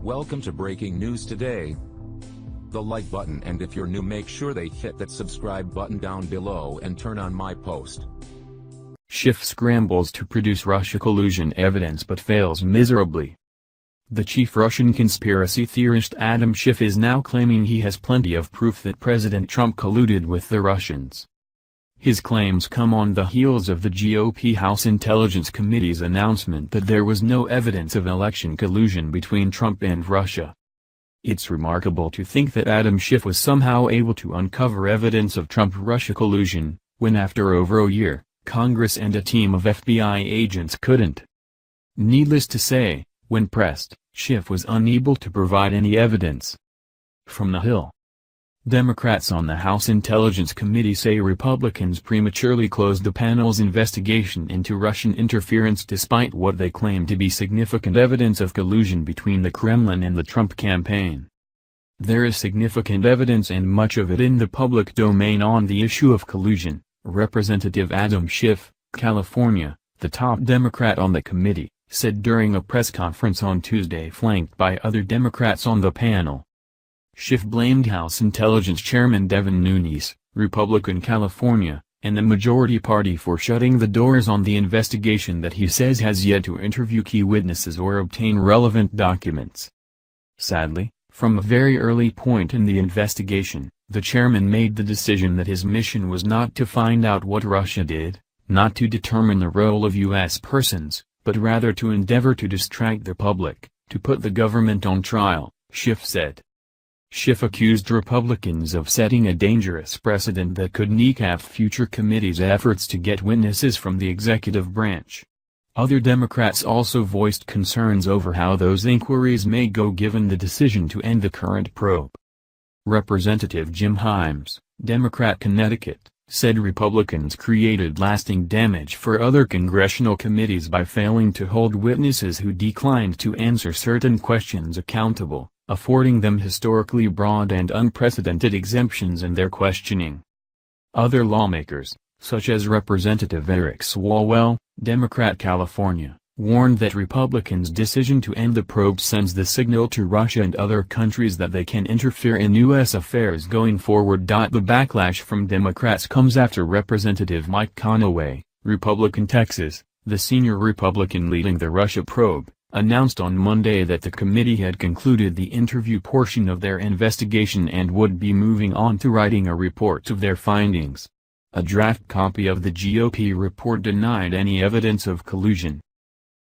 Welcome to Breaking News Today. The like button, and if you're new, make sure they hit that subscribe button down below and turn on my post. Schiff scrambles to produce Russia collusion evidence but fails miserably. The chief Russian conspiracy theorist Adam Schiff is now claiming he has plenty of proof that President Trump colluded with the Russians. His claims come on the heels of the GOP House Intelligence Committee's announcement that there was no evidence of election collusion between Trump and Russia. It's remarkable to think that Adam Schiff was somehow able to uncover evidence of Trump-Russia collusion, when after over a year, Congress and a team of FBI agents couldn't. Needless to say, when pressed, Schiff was unable to provide any evidence. From the Hill. Democrats on the House Intelligence Committee say Republicans prematurely closed the panel's investigation into Russian interference despite what they claim to be significant evidence of collusion between the Kremlin and the Trump campaign. There is significant evidence, and much of it in the public domain, on the issue of collusion, Representative Adam Schiff, California, the top Democrat on the committee, said during a press conference on Tuesday, flanked by other Democrats on the panel. Schiff blamed House Intelligence Chairman Devin Nunes, Republican California, and the majority party for shutting the doors on the investigation that he says has yet to interview key witnesses or obtain relevant documents. Sadly, from a very early point in the investigation, the chairman made the decision that his mission was not to find out what Russia did, not to determine the role of U.S. persons, but rather to endeavor to distract the public, to put the government on trial, Schiff said. Schiff accused Republicans of setting a dangerous precedent that could kneecap future committees' efforts to get witnesses from the executive branch. Other Democrats also voiced concerns over how those inquiries may go given the decision to end the current probe. Representative Jim Himes, Democrat Connecticut, said Republicans created lasting damage for other congressional committees by failing to hold witnesses who declined to answer certain questions accountable, affording them historically broad and unprecedented exemptions in their questioning. Other lawmakers, such as Representative Eric Swalwell, Democrat California, warned that Republicans' decision to end the probe sends the signal to Russia and other countries that they can interfere in U.S. affairs going forward. The backlash from Democrats comes after Representative Mike Conaway, Republican Texas, the senior Republican leading the Russia probe, announced on Monday that the committee had concluded the interview portion of their investigation and would be moving on to writing a report of their findings. A draft copy of the GOP report denied any evidence of collusion.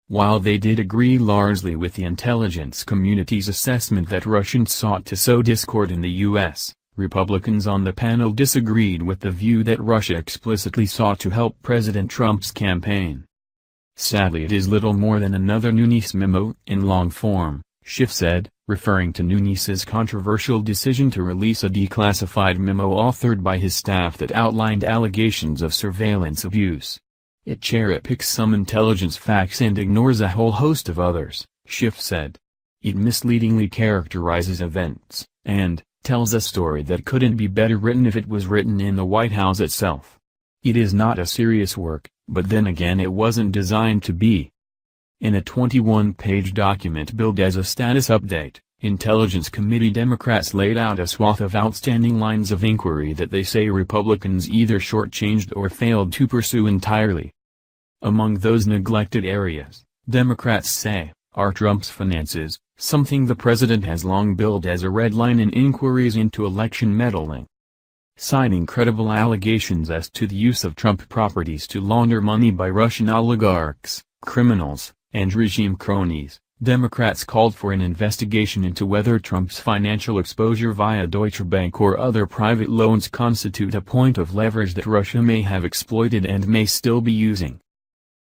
While they did agree largely with the intelligence community's assessment that Russians sought to sow discord in the U.S., Republicans on the panel disagreed with the view that Russia explicitly sought to help President Trump's campaign. Sadly, it is little more than another Nunes memo in long form, Schiff said, referring to Nunes's controversial decision to release a declassified memo authored by his staff that outlined allegations of surveillance abuse. It cherry-picks some intelligence facts and ignores a whole host of others, Schiff said. It misleadingly characterizes events, and tells a story that couldn't be better written if it was written in the White House itself. It is not a serious work, but then again it wasn't designed to be. In a 21-page document billed as a status update, Intelligence Committee Democrats laid out a swath of outstanding lines of inquiry that they say Republicans either shortchanged or failed to pursue entirely. Among those neglected areas, Democrats say, are Trump's finances, something the president has long billed as a red line in inquiries into election meddling. Citing credible allegations as to the use of Trump properties to launder money by Russian oligarchs, criminals, and regime cronies, Democrats called for an investigation into whether Trump's financial exposure via Deutsche Bank or other private loans constitute a point of leverage that Russia may have exploited and may still be using.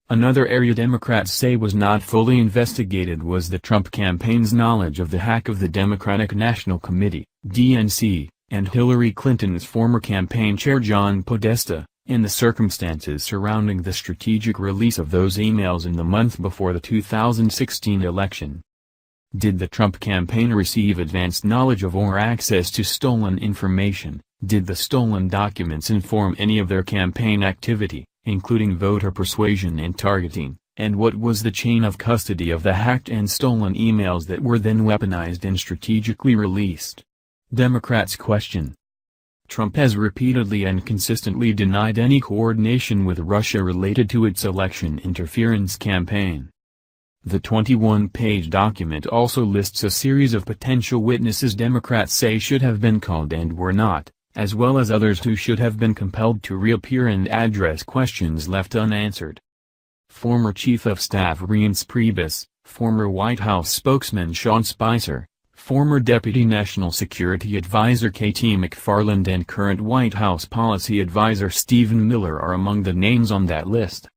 Another area Democrats say was not fully investigated was the Trump campaign's knowledge of the hack of the Democratic National Committee, DNC, and Hillary Clinton's former campaign chair John Podesta, in the circumstances surrounding the strategic release of those emails in the month before the 2016 election. Did the Trump campaign receive advanced knowledge of or access to stolen information? Did the stolen documents inform any of their campaign activity, including voter persuasion and targeting, And what was the chain of custody of the hacked and stolen emails that were then weaponized and strategically released? Democrats question. Trump has repeatedly and consistently denied any coordination with Russia related to its election interference campaign. The 21-page document also lists a series of potential witnesses Democrats say should have been called and were not, as well as others who should have been compelled to reappear and address questions left unanswered. Former Chief of Staff Reince Priebus, former White House spokesman Sean Spicer, former Deputy National Security Advisor K.T. McFarland and current White House Policy Advisor Stephen Miller are among the names on that list.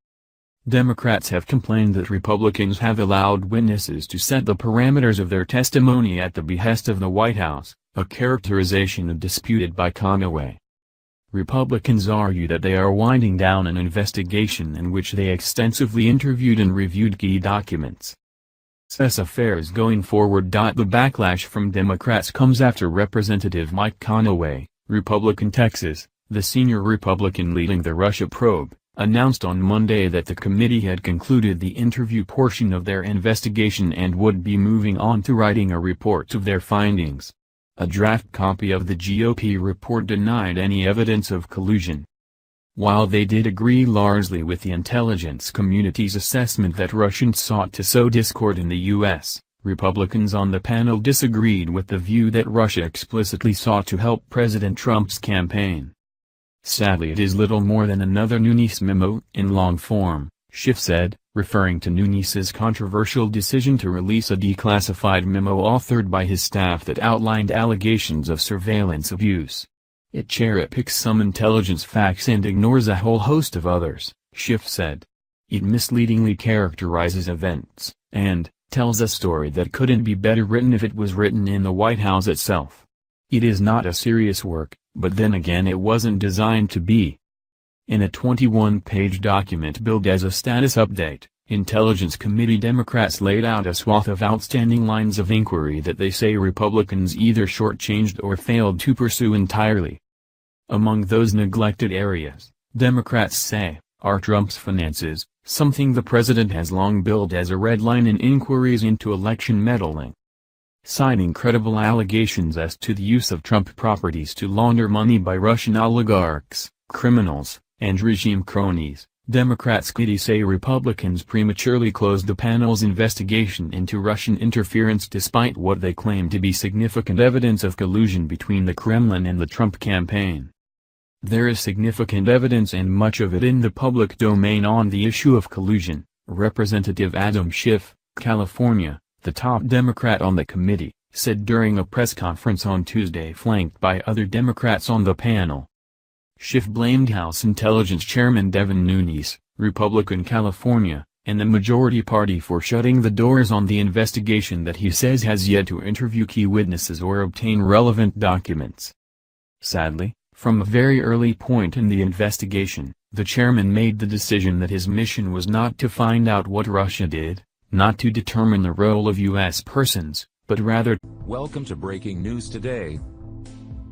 Democrats have complained that Republicans have allowed witnesses to set the parameters of their testimony at the behest of the White House, a characterization disputed by Conaway. Republicans argue that they are winding down an investigation in which they extensively interviewed and reviewed key documents. S affairs going forward. The backlash from Democrats comes after Representative Mike Conaway, Republican Texas, the senior Republican leading the Russia probe, announced on Monday that the committee had concluded the interview portion of their investigation and would be moving on to writing a report of their findings. A draft copy of the GOP report denied any evidence of collusion. While they did agree largely with the intelligence community's assessment that Russians sought to sow discord in the U.S., Republicans on the panel disagreed with the view that Russia explicitly sought to help President Trump's campaign. Sadly, it is little more than another Nunes memo in long form, Schiff said, referring to Nunes's controversial decision to release a declassified memo authored by his staff that outlined allegations of surveillance abuse. It cherry-picks some intelligence facts and ignores a whole host of others, Schiff said. It misleadingly characterizes events, and tells a story that couldn't be better written if it was written in the White House itself. It is not a serious work, but then again it wasn't designed to be. In a 21-page document billed as a status update, Intelligence Committee Democrats laid out a swath of outstanding lines of inquiry that they say Republicans either shortchanged or failed to pursue entirely. Among those neglected areas, Democrats say, are Trump's finances, something the president has long billed as a red line in inquiries into election meddling. Citing credible allegations as to the use of Trump properties to launder money by Russian oligarchs, criminals, and regime cronies, Democrats say Republicans prematurely closed the panel's investigation into Russian interference despite what they claim to be significant evidence of collusion between the Kremlin and the Trump campaign. There is significant evidence and much of it in the public domain on the issue of collusion, Representative Adam Schiff, California, the top Democrat on the committee, said during a press conference on Tuesday flanked by other Democrats on the panel. Schiff blamed House Intelligence Chairman Devin Nunes, Republican California, and the majority party for shutting the doors on the investigation that he says has yet to interview key witnesses or obtain relevant documents. Sadly, from a very early point in the investigation, the chairman made the decision that his mission was not to find out what Russia did, not to determine the role of U.S. persons, but rather. Welcome to Breaking News Today.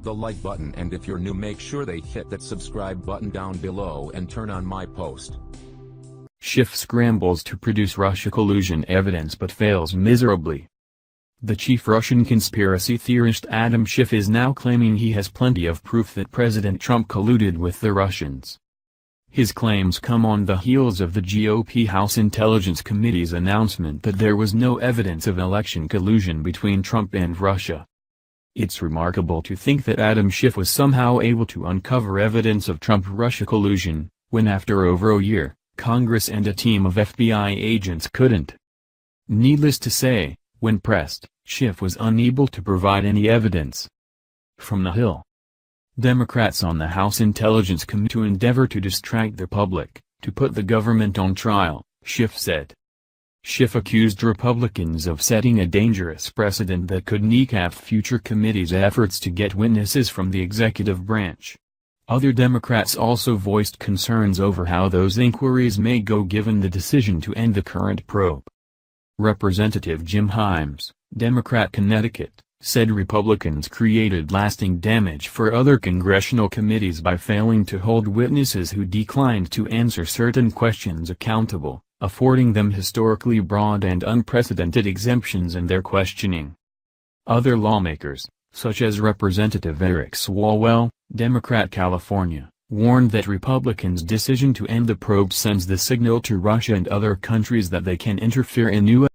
The like button, and if you're new, make sure they hit that subscribe button down below and turn on my post. Schiff scrambles to produce Russia collusion evidence but fails miserably. The chief Russian conspiracy theorist Adam Schiff is now claiming he has plenty of proof that President Trump colluded with the Russians. His claims come on the heels of the GOP House Intelligence Committee's announcement that there was no evidence of election collusion between Trump and Russia. It's remarkable to think that Adam Schiff was somehow able to uncover evidence of Trump-Russia collusion, when after over a year, Congress and a team of FBI agents couldn't. Needless to say, when pressed, Schiff was unable to provide any evidence. From the Hill. Democrats on the House Intelligence Committee to endeavor to distract the public, to put the government on trial, Schiff said. Schiff accused Republicans of setting a dangerous precedent that could kneecap future committees' efforts to get witnesses from the executive branch. Other Democrats also voiced concerns over how those inquiries may go given the decision to end the current probe. Representative Jim Himes, Democrat Connecticut, said Republicans created lasting damage for other congressional committees by failing to hold witnesses who declined to answer certain questions accountable, affording them historically broad and unprecedented exemptions in their questioning. Other lawmakers, such as Representative Eric Swalwell, Democrat California, warned that Republicans' decision to end the probe sends the signal to Russia and other countries that they can interfere in U.S.